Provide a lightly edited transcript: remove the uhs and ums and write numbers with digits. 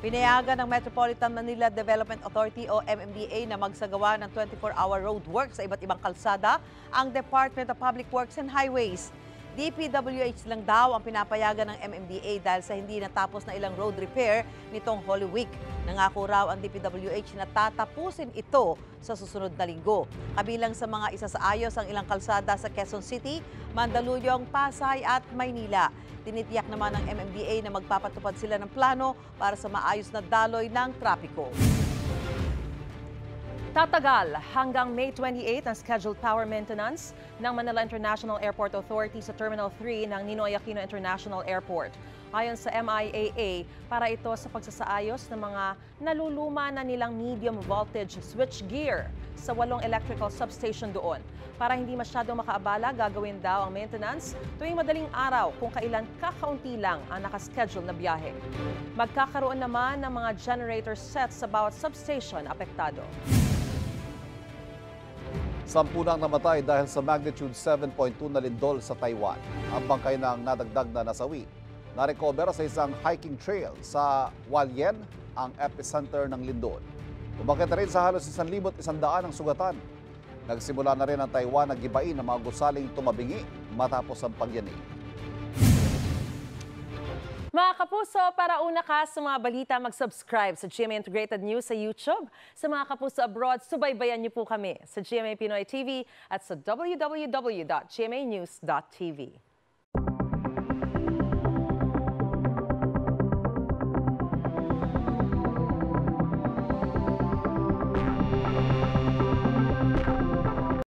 Pinayagan ng Metropolitan Manila Development Authority o MMDA na magsagawa ng 24-hour road work sa iba't ibang kalsada ang Department of Public Works and Highways. DPWH lang daw ang pinapayagan ng MMDA dahil sa hindi natapos na ilang road repair nitong Holy Week. Nangako raw ang DPWH na tatapusin ito sa susunod na linggo. Kabilang sa mga isasaayos ang ilang kalsada sa Quezon City, Mandaluyong, Pasay at Maynila. Tinitiyak naman ng MMDA na magpapatupad sila ng plano para sa maayos na daloy ng trapiko. Tatagal hanggang May 28 ang scheduled power maintenance ng Manila International Airport Authority sa Terminal 3 ng Ninoy Aquino International Airport. Ayon sa MIAA, para ito sa pagsasaayos ng mga naluluma na nilang medium voltage switchgear sa 8 electrical substation doon. Para hindi masyadong makaabala, gagawin daw ang maintenance tuwing madaling araw kung kailan kakaunti lang ang nakaschedule na biyahe. Magkakaroon naman ng mga generator sets sa bawat substation apektado. 10 nang namatay dahil sa magnitude 7.2 na lindol sa Taiwan. Ang bangkay ng nadagdag na nasawi na-recover sa isang hiking trail sa Hualien, ang epicenter ng lindol. Umakyat na rin sa halos 1,100 ang sugatan. Nagsimula na rin ang Taiwan na gibain ng mga gusaling tumabingi matapos ang pagyanig. Mga kapuso, para una ka sa mga balita, mag-subscribe sa GMA Integrated News sa YouTube. Sa mga kapuso abroad, subaybayan niyo po kami sa GMA Pinoy TV at sa www.gmanews.tv.